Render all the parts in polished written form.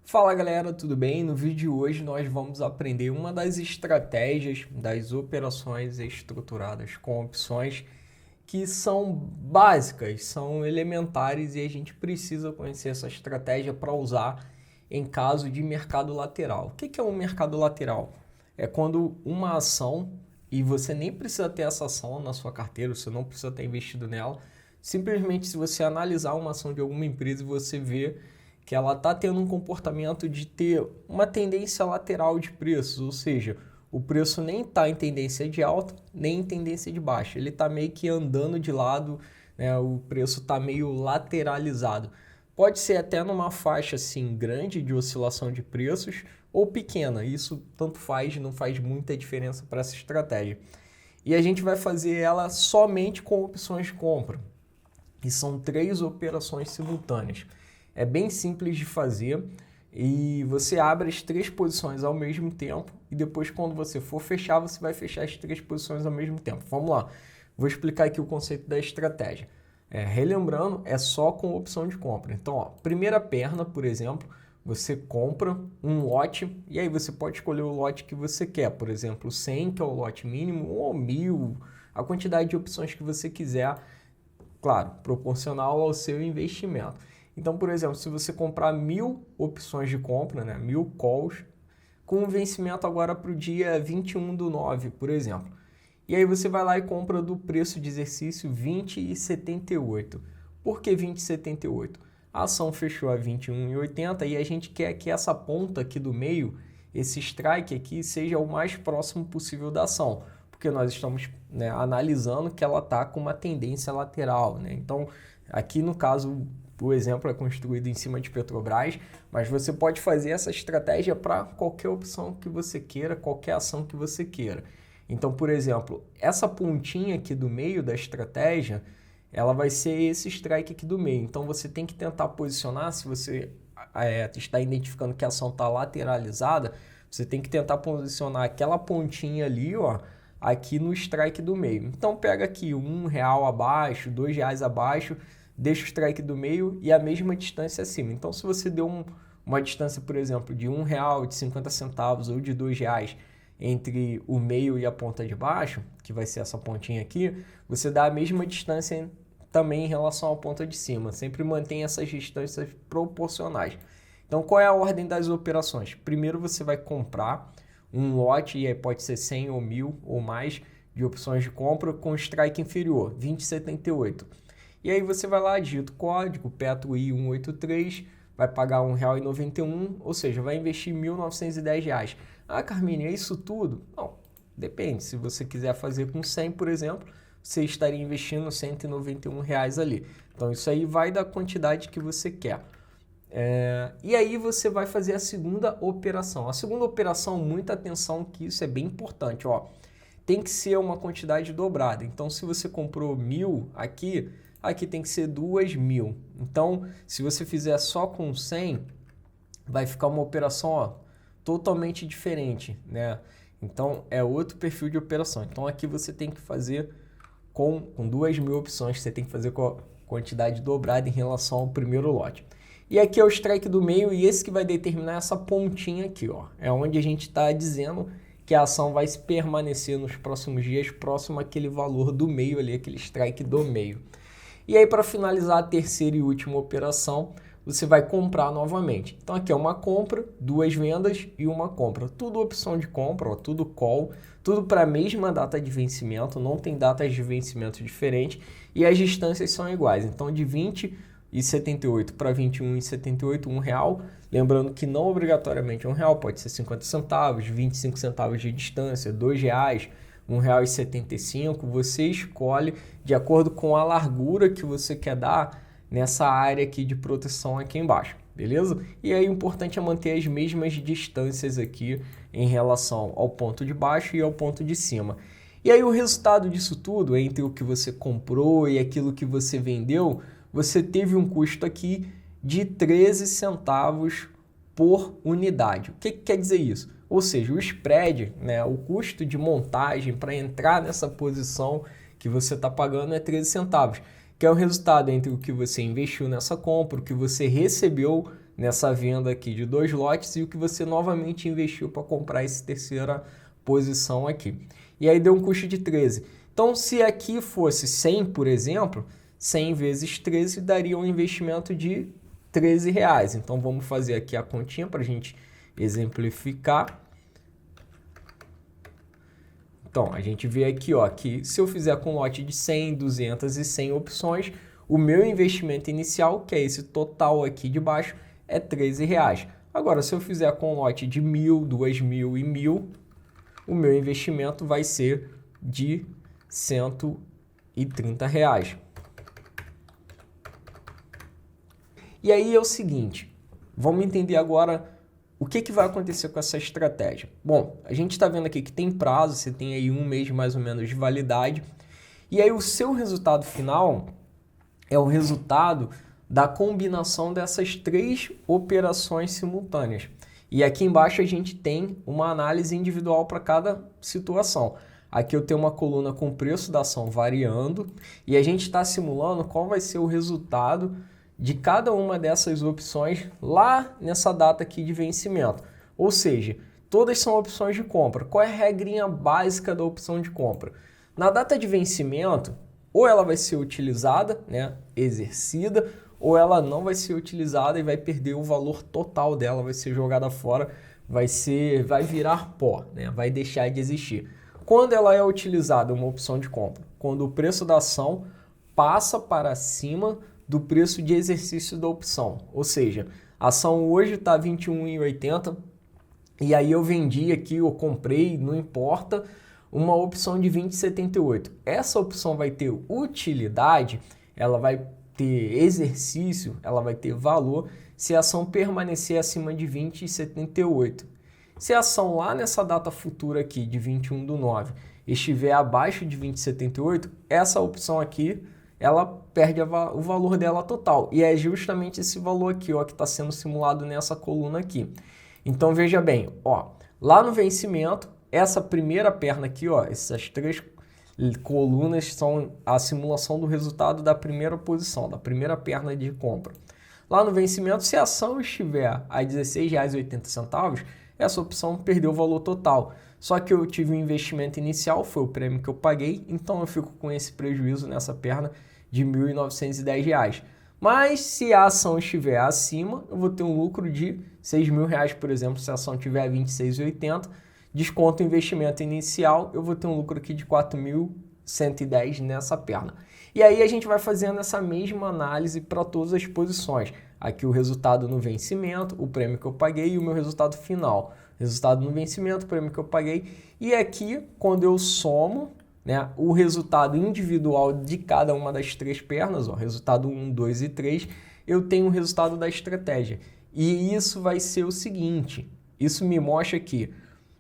Fala galera, tudo bem? No vídeo de hoje nós vamos aprender uma das estratégias das operações estruturadas com opções que são básicas, são elementares e a gente precisa conhecer essa estratégia para usar em caso de mercado lateral. O que é um mercado lateral? É quando uma ação, e você nem precisa ter essa ação na sua carteira, você não precisa ter investido nela, simplesmente se você analisar uma ação de alguma empresa e você vê que ela está tendo um comportamento de ter uma tendência lateral de preços, ou seja, o preço nem está em tendência de alta, nem em tendência de baixa. Ele está meio que andando de lado, né? O preço está meio lateralizado. Pode ser até numa faixa assim grande de oscilação de preços ou pequena. Isso tanto faz, não faz muita diferença para essa estratégia. E a gente vai fazer ela somente com opções de compra. E são 3 operações simultâneas. É bem simples de fazer e você abre as 3 posições ao mesmo tempo e depois quando você for fechar, você vai fechar as 3 posições ao mesmo tempo. Vamos lá, vou explicar aqui o conceito da estratégia. Relembrando, é só com opção de compra. Então, ó, primeira perna, por exemplo, você compra um lote e aí você pode escolher o lote que você quer. Por exemplo, 100, que é o lote mínimo, ou 1000, a quantidade de opções que você quiser, claro, proporcional ao seu investimento. Então, por exemplo, se você comprar 1000 opções de compra, né, 1000 calls, com vencimento agora para o dia 21/9, por exemplo. E aí você vai lá e compra do preço de exercício 20,78. Por que 20,78? A ação fechou a 21,80 e a gente quer que essa ponta aqui do meio, esse strike aqui, seja o mais próximo possível da ação, porque nós estamos, né, analisando que ela está com uma tendência lateral, né? Então, aqui no caso, o exemplo é construído em cima de Petrobras, mas você pode fazer essa estratégia para qualquer opção que você queira, qualquer ação que você queira. Então, por exemplo, essa pontinha aqui do meio da estratégia, ela vai ser esse strike aqui do meio. Então, você tem que tentar posicionar, se você está identificando que a ação está lateralizada, você tem que tentar posicionar aquela pontinha ali, ó, aqui no strike do meio. Então, pega aqui R$ 1 abaixo, R$ 2 abaixo, deixa o strike do meio e a mesma distância acima. Então, se você deu uma distância, por exemplo, de R$ 1, de 50 centavos ou de R$ 2 entre o meio e a ponta de baixo, que vai ser essa pontinha aqui, você dá a mesma distância também em relação à ponta de cima. Sempre mantém essas distâncias proporcionais. Então, qual é a ordem das operações? Primeiro, você vai comprar um lote, e aí pode ser 100 ou 1000 ou mais de opções de compra com strike inferior, 20,78. E aí você vai lá, digita o código, PETROI 183, vai pagar R$1,91, ou seja, vai investir R$1.910. Ah, Carmine, é isso tudo? Não, depende. Se você quiser fazer com 100, por exemplo, você estaria investindo R$191 ali. Então, isso aí vai da quantidade que você quer. E aí você vai fazer a segunda operação. A segunda operação, muita atenção que isso é bem importante, ó. Tem que ser uma quantidade dobrada. Então, se você comprou 1000 aqui tem que ser 2000. Então, se você fizer só com 100, vai ficar uma operação, ó, totalmente diferente, né? Então, é outro perfil de operação. Então, aqui você tem que fazer com 2000 opções, você tem que fazer com a quantidade dobrada em relação ao primeiro lote. E aqui é o strike do meio e esse que vai determinar essa pontinha aqui, ó. É onde a gente está dizendo que a ação vai se permanecer nos próximos dias próximo àquele valor do meio ali, aquele strike do meio. E aí, para finalizar a terceira e última operação, você vai comprar novamente. Então, aqui é uma compra, 2 vendas e uma compra. Tudo opção de compra, ó, tudo call, tudo para a mesma data de vencimento, não tem datas de vencimento diferentes e as distâncias são iguais. Então, de 20,78 para 21,78, R$1. Lembrando que não obrigatoriamente R$1, pode ser 50 centavos, 25 centavos de distância, R$2, R$1,75, você escolhe de acordo com a largura que você quer dar nessa área aqui de proteção aqui embaixo, beleza? E aí o importante é manter as mesmas distâncias aqui em relação ao ponto de baixo e ao ponto de cima. E aí o resultado disso tudo, entre o que você comprou e aquilo que você vendeu, você teve um custo aqui de 13 centavos por unidade. O que quer dizer isso? Ou seja, o spread, né, o custo de montagem para entrar nessa posição que você está pagando é 13 centavos, que é o resultado entre o que você investiu nessa compra, o que você recebeu nessa venda aqui de 2 lotes e o que você novamente investiu para comprar essa terceira posição aqui. E aí deu um custo de 13. Então, se aqui fosse 100, por exemplo, 100 vezes 13 daria um investimento de R$13. Então, vamos fazer aqui a continha para a gente exemplificar. Então, a gente vê aqui, ó, que se eu fizer com lote de 100, 200 e 100 opções, o meu investimento inicial, que é esse total aqui de baixo, é R$13. Agora, se eu fizer com lote de 1.000, 2.000 e 1.000, o meu investimento vai ser de R$130. E aí é o seguinte, vamos entender agora o que vai acontecer com essa estratégia. Bom, a gente está vendo aqui que tem prazo, você tem aí 1 mês mais ou menos de validade, e aí o seu resultado final é o resultado da combinação dessas 3 operações simultâneas. E aqui embaixo a gente tem uma análise individual para cada situação. Aqui eu tenho uma coluna com o preço da ação variando e a gente está simulando qual vai ser o resultado de cada uma dessas opções lá nessa data aqui de vencimento. Ou seja, todas são opções de compra. Qual é a regrinha básica da opção de compra? Na data de vencimento, ou ela vai ser utilizada, né, exercida, ou ela não vai ser utilizada e vai perder o valor total dela, vai ser jogada fora, vai virar pó, né, vai deixar de existir. Quando ela é utilizada, uma opção de compra? Quando o preço da ação passa para cima do preço de exercício da opção. Ou seja, a ação hoje está R$ 21,80 e aí eu vendi aqui, eu comprei, não importa, uma opção de 20,78. Essa opção vai ter utilidade, ela vai ter exercício, ela vai ter valor se a ação permanecer acima de 20,78. Se a ação lá nessa data futura aqui, de 21/9, estiver abaixo de 20,78, essa opção aqui, ela perde o valor dela total. E é justamente esse valor aqui, ó, que está sendo simulado nessa coluna aqui. Então, veja bem, ó, lá no vencimento, essa primeira perna aqui, ó, essas 3 colunas são a simulação do resultado da primeira posição, da primeira perna de compra. Lá no vencimento, se a ação estiver a R$ 16,80, essa opção perdeu o valor total. Só que eu tive um investimento inicial, foi o prêmio que eu paguei, então eu fico com esse prejuízo nessa perna de R$ 1.910. Mas se a ação estiver acima, eu vou ter um lucro de R$ 6.000, por exemplo, se a ação estiver a R$ 26,80. Desconto o investimento inicial, eu vou ter um lucro aqui de R$ 4.110 nessa perna. E aí a gente vai fazendo essa mesma análise para todas as posições. Aqui o resultado no vencimento, o prêmio que eu paguei e o meu resultado final. Resultado no vencimento, o prêmio que eu paguei. E aqui, quando eu somo, né, o resultado individual de cada uma das 3 pernas, ó, resultado 1, 2 e 3, eu tenho o resultado da estratégia. E isso vai ser o seguinte, isso me mostra que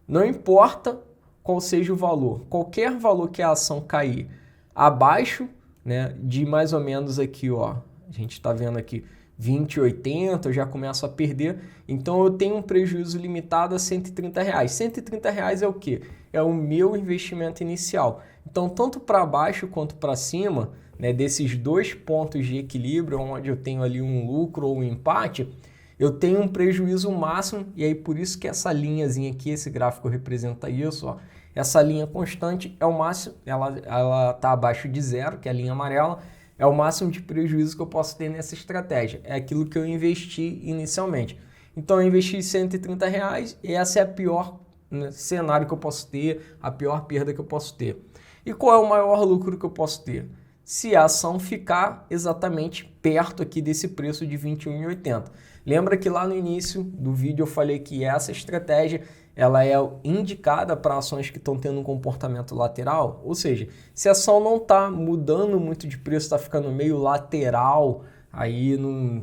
não importa qual seja o valor, qualquer valor que a ação cair abaixo, né, de mais ou menos aqui, ó, a gente está vendo aqui 20,80, eu já começo a perder, então eu tenho um prejuízo limitado a R$130. R$130 é o quê? É o meu investimento inicial. Então, tanto para baixo quanto para cima, né, desses 2 pontos de equilíbrio, onde eu tenho ali um lucro ou um empate, eu tenho um prejuízo máximo, e aí por isso que essa linhazinha aqui, esse gráfico representa isso, ó. Essa linha constante é o máximo, ela está abaixo de 0, que é a linha amarela, é o máximo de prejuízo que eu posso ter nessa estratégia. É aquilo que eu investi inicialmente. Então eu investi R$130 e essa é a pior, né, cenário que eu posso ter, a pior perda que eu posso ter. E qual é o maior lucro que eu posso ter? Se a ação ficar exatamente perto aqui desse preço de R$21,80. Lembra que lá no início do vídeo eu falei que essa estratégia ela é indicada para ações que estão tendo um comportamento lateral? Ou seja, se a ação não está mudando muito de preço, está ficando meio lateral, aí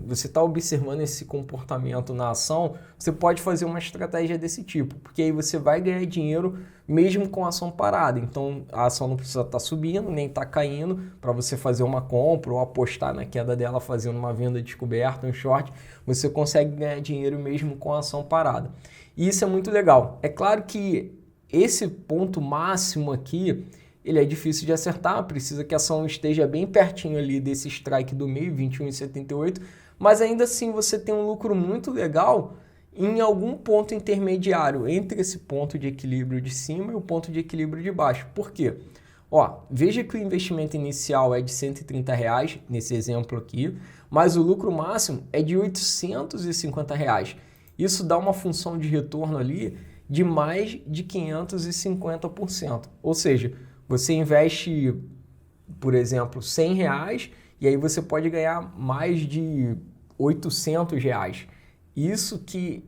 você está observando esse comportamento na ação, você pode fazer uma estratégia desse tipo, porque aí você vai ganhar dinheiro mesmo com a ação parada. Então a ação não precisa estar subindo, nem estar caindo para você fazer uma compra ou apostar na queda dela fazendo uma venda descoberta, um short, você consegue ganhar dinheiro mesmo com a ação parada. E isso é muito legal. É claro que esse ponto máximo aqui, ele é difícil de acertar, precisa que a ação esteja bem pertinho ali desse strike do meio, 21,78, mas ainda assim você tem um lucro muito legal em algum ponto intermediário entre esse ponto de equilíbrio de cima e o ponto de equilíbrio de baixo. Por quê? Ó, veja que o investimento inicial é de R$130 nesse exemplo aqui, mas o lucro máximo é de R$850. Isso dá uma função de retorno ali de mais de 550%. Ou seja, você investe, por exemplo, R$100 e aí você pode ganhar mais de R$800. Isso que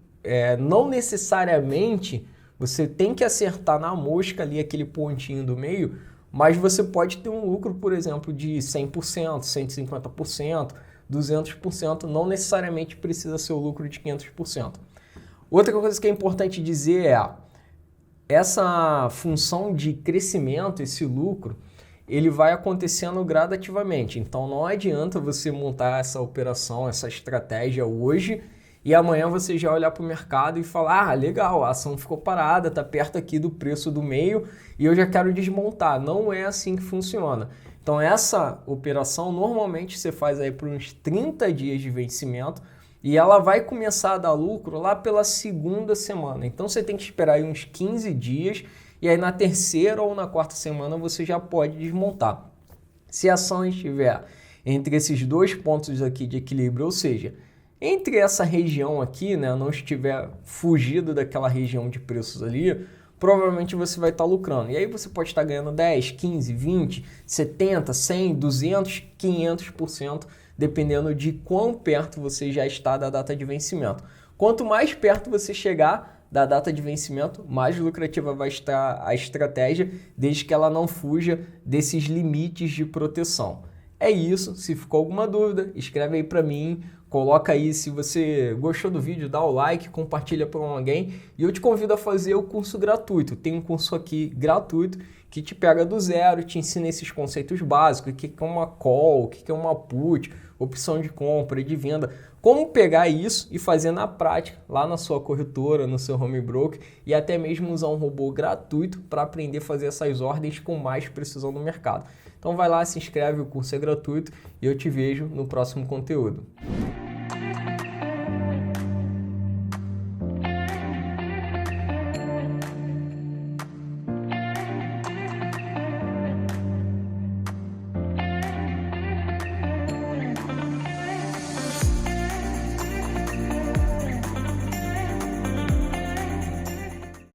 não necessariamente você tem que acertar na mosca ali aquele pontinho do meio, mas você pode ter um lucro, por exemplo, de 100%, 150%, 200%, não necessariamente precisa ser o lucro de 500%. Outra coisa que é importante dizer é essa função de crescimento, esse lucro, ele vai acontecendo gradativamente. Então não adianta você montar essa operação, essa estratégia hoje e amanhã você já olhar para o mercado e falar, ah, legal, a ação ficou parada, está perto aqui do preço do meio e eu já quero desmontar. Não é assim que funciona. Então essa operação normalmente você faz aí por uns 30 dias de vencimento e ela vai começar a dar lucro lá pela segunda semana. Então você tem que esperar aí uns 15 dias e aí na terceira ou na quarta semana você já pode desmontar. Se a ação estiver entre esses dois pontos aqui de equilíbrio, ou seja, entre essa região aqui, né, não estiver fugido daquela região de preços ali, provavelmente você vai estar lucrando. E aí você pode estar ganhando 10, 15, 20, 70, 100, 200, 500%, dependendo de quão perto você já está da data de vencimento. Quanto mais perto você chegar da data de vencimento, mais lucrativa vai estar a estratégia, desde que ela não fuja desses limites de proteção. É isso, se ficou alguma dúvida, escreve aí para mim, coloca aí se você gostou do vídeo, dá o like, compartilha para alguém e eu te convido a fazer o curso gratuito. Tem um curso aqui gratuito que te pega do zero, te ensina esses conceitos básicos, o que é uma call, o que é uma put, opção de compra e de venda, como pegar isso e fazer na prática lá na sua corretora, no seu home broker e até mesmo usar um robô gratuito para aprender a fazer essas ordens com mais precisão no mercado. Então vai lá, se inscreve, o curso é gratuito e eu te vejo no próximo conteúdo.